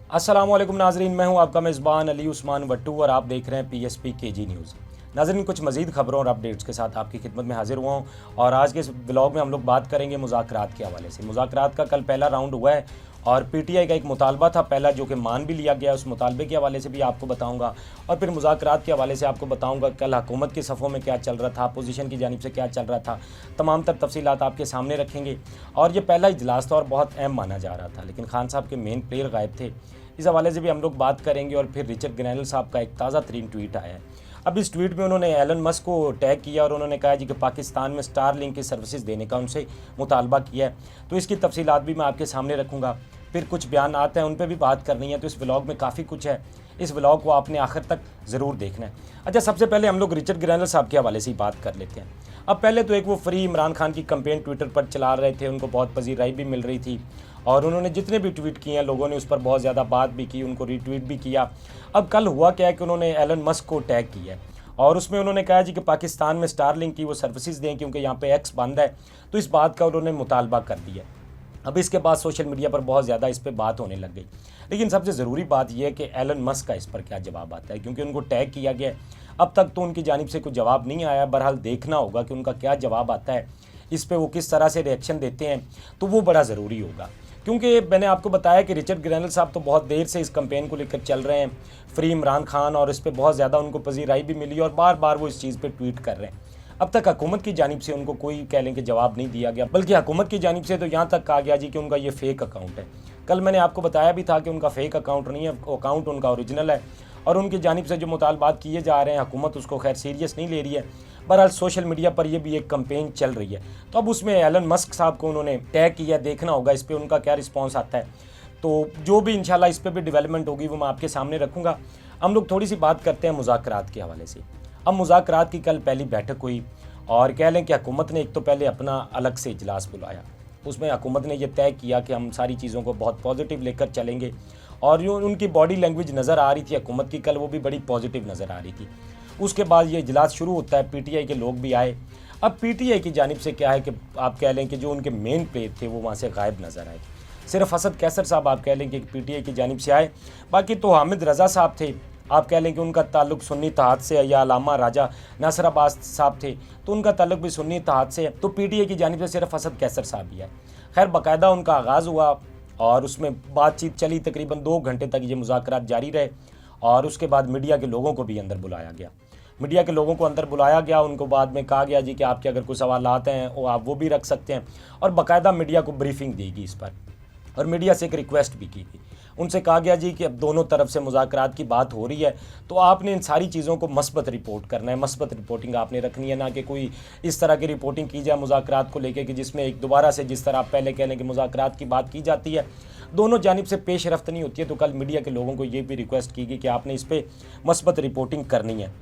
अस्सलाम वालेकुम नाजरीन, मैं हूं आपका मेज़बान अली उस्मान वट्टू और आप देख रहे हैं PSP KG न्यूज़। नाजरीन, कुछ मज़ीद खबरों और अपडेट्स के साथ आपकी खिदमत में हाजिर हुआ हूं और आज के इस ब्लॉग में हम लोग बात करेंगे मुज़ाकरात के हवाले से। मुज़ाकरात का कल पहला राउंड हुआ है और PTI का एक मुतालबा था पहला, जो कि मान भी लिया गया। उस मुतालबे के हवाले से भी आपको बताऊँगा और फिर मुज़ाकरात के हवाले से आपको बताऊँगा कल हुकूमत की सफ़ों में क्या चल रहा था, अपोजिशन की जानिब से क्या चल रहा था। तमाम तर तफसीलात आपके सामने रखेंगे और ये पहला इजलास था और बहुत अहम माना जा रहा था, लेकिन खान साहब के मेन प्लेयर गायब थे। इस हवाले से भी हम लोग बात करेंगे और फिर रिचर्ड ग्रैनल साहब का एक ताज़ा तरीन ट्वीट आया है। अब इस ट्वीट में उन्होंने एलन मस्क को टैग किया और उन्होंने कहा जी कि पाकिस्तान में स्टारलिंक की सर्विसेज देने का उनसे मुतालबा किया है। तो इसकी तफसीलात भी मैं आपके सामने रखूँगा। फिर कुछ बयान आते हैं, उन पर भी बात करनी है। तो इस व्लॉग में काफ़ी कुछ है, इस व्लॉग को आपने आखिर तक ज़रूर देखना है। अच्छा, सबसे पहले हम लोग रिचर्ड ग्रैनल साहब के हवाले से ही बात कर लेते हैं। अब पहले तो एक वो फ्री इमरान खान की कंपेन ट्विटर पर चला रहे थे, उनको बहुत पजीराई भी मिल रही थी और उन्होंने जितने भी ट्वीट किए हैं लोगों ने उस पर बहुत ज़्यादा बात भी की, उनको रीट्वीट भी किया। अब कल हुआ क्या है कि उन्होंने एलन मस्क को टैग किया है और उसमें उन्होंने कहा जी कि पाकिस्तान में स्टारलिंक की वो सर्विसेज दें क्योंकि यहाँ पे एक्स बंद है। तो इस बात का उन्होंने मुतालबा कर दिया। अब इसके बाद सोशल मीडिया पर बहुत ज़्यादा इस पर बात होने लग गई, लेकिन सबसे ज़रूरी बात यह है कि एलन मस्क का इस पर क्या जवाब आता है, क्योंकि उनको टैग किया गया है। अब तक तो उनकी जानिब से कोई जवाब नहीं आया। बहरहाल देखना होगा कि उनका क्या जवाब आता है, इस पर वो किस तरह से रिएक्शन देते हैं, तो वो बड़ा ज़रूरी होगा। क्योंकि मैंने आपको बताया कि रिचर्ड ग्रैनल साहब तो बहुत देर से इस कैंपेन को लेकर चल रहे हैं, फ्री इमरान खान, और इस पर बहुत ज़्यादा उनको पजीराई भी मिली और बार बार वो इस चीज़ पर ट्वीट कर रहे हैं। अब तक हुकूमत की जानिब से उनको कोई कह लें कि जवाब नहीं दिया गया, बल्कि हुकूमत की जानिब से तो यहाँ तक कहा गया जी कि उनका ये फेक अकाउंट है। कल मैंने आपको बताया भी था कि उनका फेक अकाउंट नहीं है, अकाउंट उनका ओरिजिनल है और उनकी जानिब से जो मुतालबात किए जा रहे हैं हुकूमत उसको खैर सीरियस नहीं ले रही है। बहरहाल सोशल मीडिया पर यह भी एक कंपेन चल रही है। तो अब उसमें एलन मस्क साहब को उन्होंने टैग किया, देखना होगा इस पर उनका क्या रिस्पॉन्स आता है। तो जो भी इंशाल्लाह इस पर भी डेवलपमेंट होगी वो मैं आपके सामने रखूँगा। हम लोग थोड़ी सी बात करते हैं मुज़ाकरात के हवाले से। अब मुज़ाकरात की कल पहली बैठक हुई और कह लें कि हुकूमत ने एक तो पहले अपना अलग से इजलास बुलाया। उसमें हुकूमत ने यह तय किया कि हम सारी चीज़ों को बहुत पॉजिटिव लेकर चलेंगे और जो उनकी बॉडी लैंग्वेज नज़र आ रही थी हुकूमत की कल, वो भी बड़ी पॉजिटिव नज़र आ रही थी। उसके बाद ये इजलास शुरू होता है, PTI के लोग भी आए। अब PTI की जानिब से क्या है कि आप कह लें कि जो उनके मेन प्लेयर थे वो वहाँ से गायब नज़र आए। सिर्फ असद कैसर साहब आप कह लें कि PTI की जानिब से आए, बाकी तो हामिद रज़ा साहब थे, आप कह लें कि उनका ताल्लुक सुन्नी इत्तेहाद से, या अलामा राजा नासिर अब्बास साहब थे तो उनका ताल्लुक भी सुन्नी इत्तेहाद से है। तो PTI की जानिब से सिर्फ असद कैसर साहब ही है। खैर बाकायदा उनका आगाज़ हुआ और उसमें बातचीत चली, तकरीबन 2 घंटे तक ये मुज़ाकरात जारी रहे और उसके बाद मीडिया के लोगों को भी अंदर बुलाया गया। मीडिया के लोगों को अंदर बुलाया गया, उनको बाद में कहा गया जी कि आपके अगर कोई सवाल आते हैं वो आप वो भी रख सकते हैं और बाकायदा मीडिया को ब्रीफिंग दी गई इस पर और मीडिया से एक रिक्वेस्ट भी की गई। उनसे कहा गया जी कि अब दोनों तरफ से मुज़ाकरात की बात हो रही है तो आपने इन सारी चीज़ों को मस्बत रिपोर्ट करना है, मस्बत रिपोर्टिंग आपने रखनी है, ना कि कोई इस तरह की रिपोर्टिंग की जाए मुज़ाकरात को लेकर कि जिसमें एक दोबारा से, जिस तरह आप पहले कह लें कि मुज़ाकरात की बात की जाती है, दोनों जानिब से पेश रफ्त नहीं होती है। तो कल मीडिया के लोगों को ये भी रिक्वेस्ट की गई कि आपने इस पर मस्बत रिपोर्टिंग करनी है।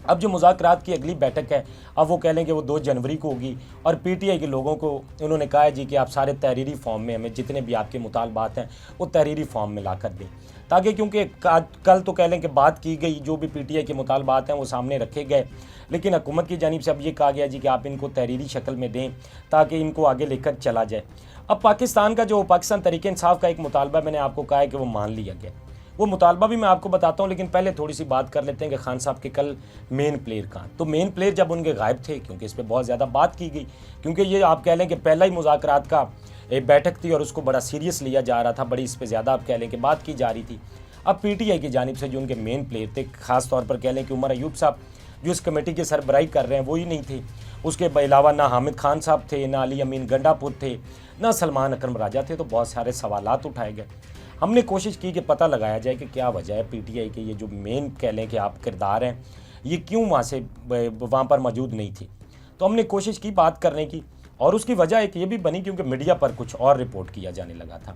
अब जो मुज़ाकरात की अगली बैठक है, अब वो कह लें कि वो 2 जनवरी को होगी और PTI के लोगों को उन्होंने कहा है जी कि आप सारे तहरीरी फॉर्म में हमें जितने भी आपके मुतालबात हैं वो तहरीरी फॉर्म में ला कर दें, ताकि क्योंकि कल तो कह लें कि बात की गई, जो भी PTI के मुतालबात हैं वो सामने रखे गए, लेकिन हुकूमत की जानिब से अब ये कहा गया जी कि आप इनको तहरीरी शक्ल में दें ताकि इनको आगे लेकर चला जाए। अब पाकिस्तान का जो पाकिस्तान तहरीक इंसाफ का एक मुतालबा मैंने आपको कहा है कि वो मान लिया गया, वो मुतालबा भी मैं आपको बताता हूँ, लेकिन पहले थोड़ी सी बात कर लेते हैं कि खान साहब के कल मेन प्लेयर कहाँ। तो मेन प्लेयर जब उनके गायब थे, क्योंकि इस पर बहुत ज़्यादा बात की गई, क्योंकि ये आप कह लें कि पहला ही मुज़ाकरात का एक बैठक थी और उसको बड़ा सीरियस लिया जा रहा था, बड़ी इस पर ज़्यादा आप कह लें कि बात की जा रही थी। अब PTI की जानिब से जो उनके मेन प्लेयर थे, ख़ास तौर पर कह लें कि उमर अयूब साहब जो इस कमेटी की सरबराही कर रहे हैं वो ही नहीं थे। उसके अलावा ना हामिद खान साहब थे, ना अली अमीन गंडापुर थे, ना सलमान अकरम राजा थे। तो बहुत सारे सवालात उठाए गए। हमने कोशिश की कि पता लगाया जाए कि क्या वजह है PTI के ये जो मेन कह लें कि आप किरदार हैं ये क्यों वहाँ पर मौजूद नहीं थी। तो हमने कोशिश की बात करने की और उसकी वजह एक ये भी बनी क्योंकि मीडिया पर कुछ और रिपोर्ट किया जाने लगा था।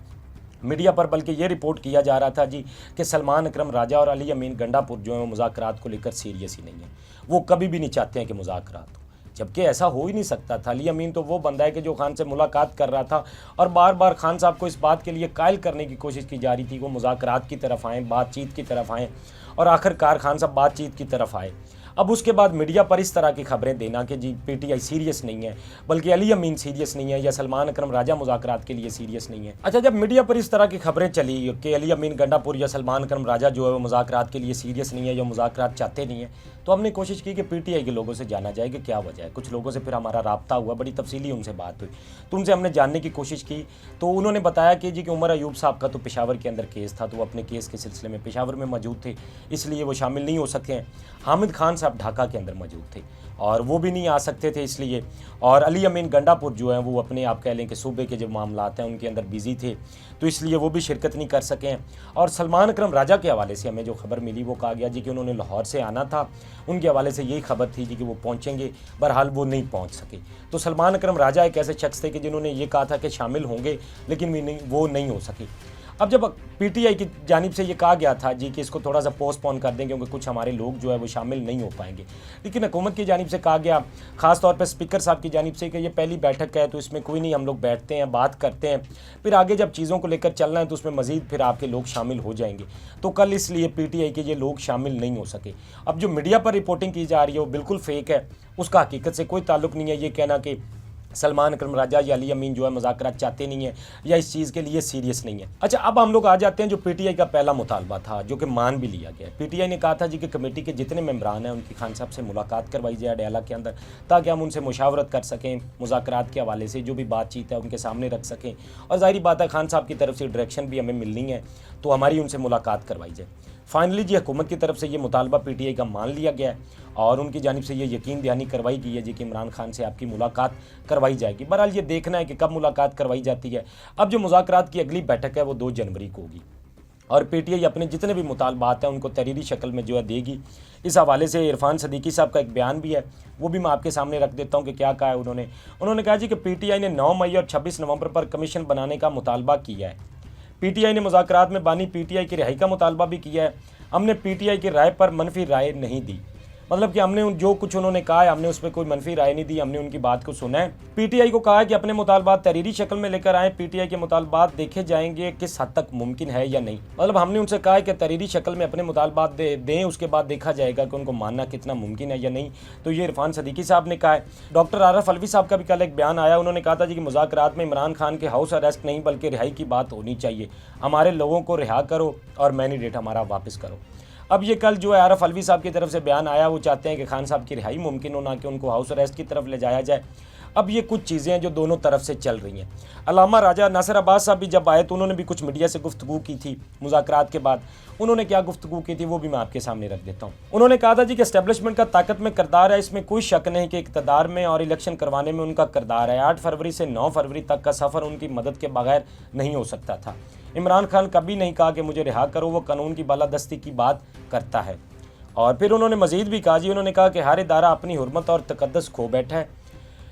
मीडिया पर बल्कि ये रिपोर्ट किया जा रहा था जी कि सलमान अकरम राजा और अली अमीन गंडापुर जो है वो मुज़ाकरात को लेकर सीरियस ही नहीं है, वो कभी भी नहीं चाहते हैं कि मुज़ाकरात हो, जबकि ऐसा हो ही नहीं सकता था। अली अमीन तो वो बंदा है कि जो खान से मुलाकात कर रहा था और बार बार खान साहब को इस बात के लिए कायल करने की कोशिश की जा रही थी कि वो मुज़ाकरात की तरफ आएँ, बातचीत की तरफ आएँ और आखिरकार खान साहब बातचीत की तरफ आए। अब उसके बाद मीडिया पर इस तरह की खबरें देना कि जी पीटीआई सीरियस नहीं है, बल्कि अली अमीन सीरियस नहीं है या सलमान अकरम राजा मुज़ाकरात के लिए सीरियस नहीं है। अच्छा, जब मीडिया पर इस तरह की खबरें चली कि अली अमीन गंडापुर या सलमान अकरम राजा जो है वो मुज़ाकरात के लिए सीरियस नहीं है या मुज़ाकरात चाहते नहीं है, तो हमने कोशिश की कि पीटीआई के लोगों से जाना जाए कि क्या वजह है। कुछ लोगों से फिर हमारा राब्ता हुआ, बड़ी तफसीली उनसे बात हुई, तो उनसे हमने जानने की कोशिश की। तो उन्होंने बताया कि जी कि उमर अयूब साहब का तो पेशावर के अंदर केस था, तो वो अपने केस के सिलसिले में पेशावर में मौजूद थे, इसलिए वो शामिल नहीं हो सके हैं। हामिद खान साहब ढाका के अंदर मौजूद थे और वो भी नहीं आ सकते थे इसलिए, और अली अमीन गंडापुर जो है वो अपने आप कह लें कि सूबे के जो मामलात हैं उनके अंदर बिजी थे, तो इसलिए वो भी शिरकत नहीं कर सके हैं। और सलमान अकरम राजा के हवाले से हमें जो खबर मिली वो कहा गया जी कि उन्होंने लाहौर से आना था, उनके हवाले से यही खबर थी जी कि वो पहुंचेंगे, बहरहाल वो नहीं पहुंच सके। तो सलमान अकरम राजा एक ऐसे शख्स थे कि जिन्होंने ये कहा था कि शामिल होंगे, लेकिन वो नहीं हो सके। अब जब पीटीआई की जानिब से ये कहा गया था जी कि इसको थोड़ा सा पोस्टपोन कर दें क्योंकि कुछ हमारे लोग जो है वो शामिल नहीं हो पाएंगे, लेकिन हुकूमत की जानिब से कहा गया, ख़ास तौर पे स्पीकर साहब की जानिब से, कि ये पहली बैठक है तो इसमें कोई नहीं, हम लोग बैठते हैं, बात करते हैं, फिर आगे जब चीज़ों को लेकर चलना है तो उसमें मज़ीद फिर आपके लोग शामिल हो जाएंगे। तो कल इसलिए पीटीआई के ये लोग शामिल नहीं हो सके। अब जो मीडिया पर रिपोर्टिंग की जा रही है वो बिल्कुल फेक है, उसका हकीकत से कोई ताल्लुक नहीं है। ये कहना कि सलमान अकरम राजा या अली अमीन जो है मुज़ाकरात चाहते नहीं है या इस चीज़ के लिए सीरियस नहीं है। अच्छा, अब हम लोग आ जाते हैं जो पीटीआई का पहला मुतालबा था जो कि मान भी लिया गया। पीटीआई ने कहा था जी कि कमेटी के जितने मेंबरान हैं उनकी खान साहब से मुलाकात करवाई जाए अडयाला के अंदर, ताकि हम उनसे मुशावरत कर सकें, मुज़ाकरात के हवाले से जो भी बातचीत है उनके सामने रख सकें, और ज़ाहिर बात है खान साहब की तरफ से डायरेक्शन भी हमें मिलनी है तो हमारी उनसे मुलाकात करवाई जाए। फाइनली जी हुकूमत की तरफ से ये मुतालबा पीटीआई का मान लिया गया है और उनकी जानिब से ये यकीन दहानी करवाई गई है जी कि इमरान खान से आपकी मुलाकात करवाई जाएगी। बहरहाल ये देखना है कि कब मुलाकात करवाई जाती है। अब जो मुज़ाकरात की अगली बैठक है वो 2 जनवरी को होगी और पीटीआई अपने जितने भी मुतालबात हैं उनको तहरीरी शक्ल में जो है देगी। इस हवाले से इरफान सदीकी साहब का एक बयान भी है, वो भी मैं आपके सामने रख देता हूँ कि क्या कहा है उन्होंने कहा जी कि पीटीआई ने 9 मई और 26 नवंबर पर कमीशन बनाने का मुतालबा किया है। पीटीआई ने मुज़ाकरात में बानी पीटीआई की रिहाई का मुतालबा भी किया है। हमने पीटीआई की राय पर मनफी राय नहीं दी, मतलब कि हमने जो कुछ उन्होंने कहा है हमने उस पर कोई मनफी राय नहीं दी, हमने उनकी बात को सुना है। पीटीआई को कहा है कि अपने मुतालबात तहरीरी शक्ल में लेकर आएँ, पीटीआई के मुतालबात देखे जाएंगे किस हद तक मुमकिन है या नहीं। मतलब हमने उनसे कहा है कि तहरीरी शक्ल में अपने मुतालबात दें, उसके बाद देखा जाएगा कि उनको मानना कितना मुमकिन है या नहीं। तो ये इरफान सदीकी साहब ने कहा है। डॉक्टर आरफ अलवी साहब का भी कल एक बयान आया, उन्होंने कहा था जी कि मुज़ाकरात में इमरान खान के हाउस अरेस्ट नहीं बल्कि रिहाई की बात होनी चाहिए, हमारे लोगों को रिहा करो और मैंडेट हमारा वापस करो। अब ये कल जो है आरफ अलवी साहब की तरफ से बयान आया, वो चाहते हैं कि खान साहब की रिहाई मुमकिन हो, ना कि उनको हाउस अरेस्ट की तरफ ले जाया जाए। अब ये कुछ चीज़ें हैं जो दोनों तरफ से चल रही हैं। अल्लामा राजा नासिर अब्बास साहब भी जब आए तो उन्होंने भी कुछ मीडिया से गुफ्तगू की थी मुज़ाकरात के बाद। उन्होंने क्या गुफ्तगू की थी वो भी मैं आपके सामने रख देता हूँ। उन्होंने कहा था जी कि एस्टेब्लिशमेंट का ताकत में किरदार है, इसमें कोई शक नहीं कि इक़्तिदार में और इलेक्शन करवाने में उनका किरदार है। 8 फरवरी से 9 फरवरी तक का सफ़र उनकी मदद के बगैर नहीं हो सकता था। इमरान खान कभी नहीं कहा कि मुझे रिहा करो, वो कानून की बालादस्ती की बात करता है। और फिर उन्होंने मज़ीद भी कहा जी, उन्होंने कहा कि हर इदारा अपनी हुर्मत और तकद्दस खो बैठा है,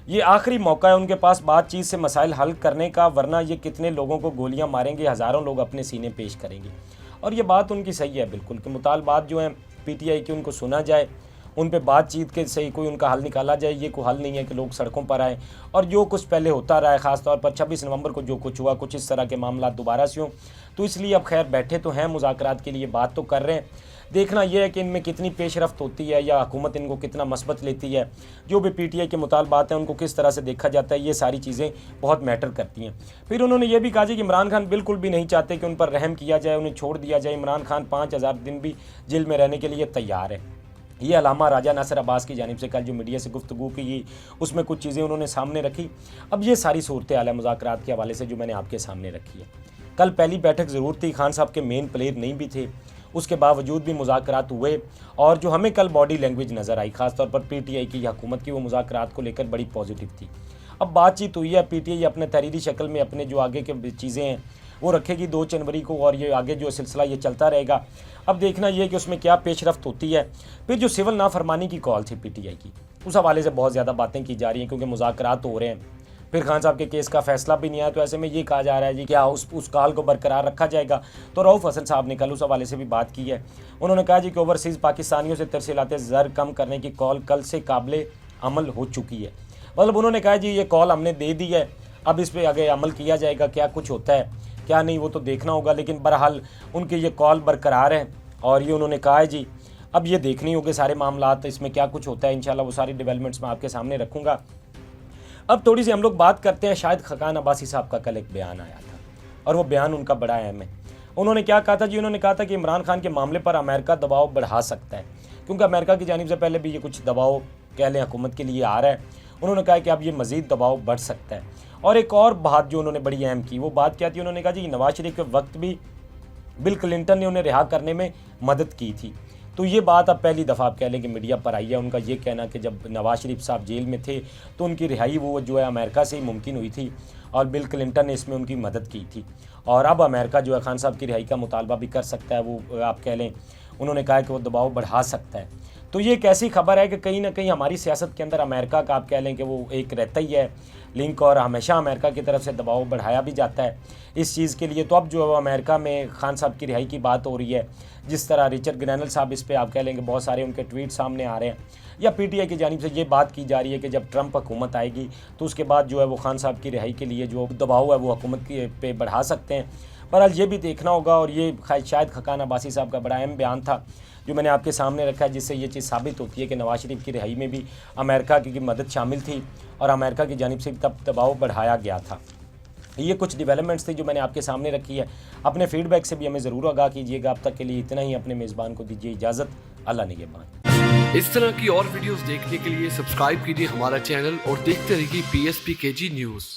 ये आखिरी मौका है उनके पास बातचीत से मसाइल हल करने का, वरना ये कितने लोगों को गोलियां मारेंगे, हज़ारों लोग अपने सीने पेश करेंगे। और ये बात उनकी सही है बिल्कुल कि मुतालबात जो हैं पीटीआई की उनको सुना जाए, उन पे बातचीत के सही कोई उनका हल निकाला जाए। ये कोई हल नहीं है कि लोग सड़कों पर आएँ और जो कुछ पहले होता रहा है, ख़ासतौर पर 26 नवंबर को जो कुछ हुआ, कुछ इस तरह के मामला दोबारा से हों। तो इसलिए अब खैर बैठे तो हैं मुज़ाकरात के लिए, बात तो कर रहे हैं। देखना यह है कि इनमें कितनी पेशरफ्त होती है या हुकूमत इनको कितना मस्बत लेती है, जो भी पीटीआई के मुतालबात हैं उनको किस तरह से देखा जाता है, ये सारी चीज़ें बहुत मैटर करती हैं। फिर उन्होंने ये भी कहा कि इमरान खान बिल्कुल भी नहीं चाहते कि उन पर रहम किया जाए, उन्हें छोड़ दिया जाए। इमरान खान 5000 दिन भी जेल में रहने के लिए तैयार है। ये अल्लामा राजा नासिर अब्बास की जानिब से कल जो मीडिया से गुफ्तगू की उसमें कुछ चीज़ें उन्होंने सामने रखी। अब ये सारी सूरत हाल है मुज़ाकरात के हवाले से जो मैंने आपके सामने रखी है। कल पहली बैठक ज़रूर थी, खान साहब के मेन प्लेयर नहीं भी थे, उसके बावजूद भी मुज़ाकरात हुए। और जो हमें कल बॉडी लैंग्वेज नज़र आई ख़ासतौर पर पीटीआई की या हुकूमत की, वो मुज़ाकरात को लेकर बड़ी पॉजिटिव थी। अब बातचीत हुई है, पीटीआई अपने तहरीरी शक्ल में अपने जो आगे के चीज़ें हैं वो रखेगी 2 जनवरी को और ये आगे जो सिलसिला ये चलता रहेगा। अब देखना ये कि उसमें क्या पेशरफ्त होती है। फिर जो सिविल नाफरमानी की कॉल थी पीटीआई की, उस हवाले से बहुत ज़्यादा बातें की जा रही हैं क्योंकि मुज़ाकरात हो रहे हैं, फिर खान साहब के केस का फैसला भी नहीं आया। तो ऐसे में ये कहा जा रहा है जी क्या उस कॉल को बरकरार रखा जाएगा। तो रऊफ़ हसन साहब ने कल उस हवाले से भी बात की है। उन्होंने कहा जी कि ओवरसीज़ पाकिस्तानियों से तरसीलाते ज़र कम करने की कॉल कल से काबिल अमल हो चुकी है। मतलब उन्होंने कहा जी ये कॉल हमने दे दी है, अब इस पर आगे अमल किया जाएगा, क्या कुछ होता है क्या नहीं वो तो देखना होगा। लेकिन बहरहाल उनकी ये कॉल बरकरार है और ये उन्होंने कहा है जी अब ये देखनी होगी सारे मामलात, इसमें क्या कुछ होता है। इंशाल्लाह वो सारी डेवलपमेंट्स मैं आपके सामने रखूँगा। अब थोड़ी सी हम लोग बात करते हैं, शाहिद खकान अब्बासी साहब का कल एक बयान आया था और वो बयान उनका बड़ा अहम है। उन्होंने क्या कहा था जी? उन्होंने कहा था कि इमरान खान के मामले पर अमेरिका दबाव बढ़ा सकता है, क्योंकि अमेरिका की जानिब से पहले भी ये कुछ दबाव कह लें हुकूमत के लिए आ रहा है। उन्होंने कहा कि अब ये मज़ीद दबाव बढ़ सकता है। और एक और बात जो उन्होंने बड़ी अहम की, वो बात क्या थी? उन्होंने कहा जी नवाज शरीफ के वक्त भी बिल क्लिंटन ने उन्हें रिहा करने में मदद की थी। तो ये बात अब पहली दफ़ा आप कह लें कि मीडिया पर आई है। उनका ये कहना कि जब नवाज शरीफ साहब जेल में थे तो उनकी रिहाई वो जो है अमेरिका से ही मुमकिन हुई थी और बिल क्लिंटन ने इसमें उनकी मदद की थी। और अब अमेरिका जो है खान साहब की रिहाई का मुतालबा भी कर सकता है, वो आप कह लें उन्होंने कहा कि वो दबाव बढ़ा सकता है। तो ये एक ऐसी खबर है कि कहीं ना कहीं हमारी सियासत के अंदर अमेरिका का आप कह लें कि वो एक रहता ही है लिंक, और हमेशा अमेरिका की तरफ से दबाव बढ़ाया भी जाता है इस चीज़ के लिए। तो अब जो है अमेरिका में खान साहब की रिहाई की बात हो रही है, जिस तरह रिचर्ड ग्रैनल साहब इस पर आप कह लेंगे बहुत सारे उनके ट्वीट सामने आ रहे हैं, या पीटीआई की जानिब से ये बात की जा रही है कि जब ट्रंप हुकूमत आएगी तो उसके बाद जो है वो खान साहब की रिहाई के लिए जो दबाव है वो हुकूमत पे बढ़ा सकते हैं। बहरहाल ये भी देखना होगा। और ये शाहिद खकान अब्बासी साहब का बड़ा अहम बयान था जो मैंने आपके सामने रखा है, जिससे ये चीज़ साबित होती है कि नवाज शरीफ की रिहाई में भी अमेरिका की मदद शामिल थी और अमेरिका की जानिब से तब दबाव बढ़ाया गया था। ये कुछ डेवलपमेंट्स थी जो मैंने आपके सामने रखी है। अपने फीडबैक से भी हमें ज़रूर आगाह कीजिएगा। अब तक के लिए इतना ही। अपने मेज़बान को दीजिए इजाज़त। अल्लाह निगहबान। इस तरह की और वीडियोस देखने के लिए सब्सक्राइब कीजिए हमारा चैनल और देखते रहिए PSP KG न्यूज़।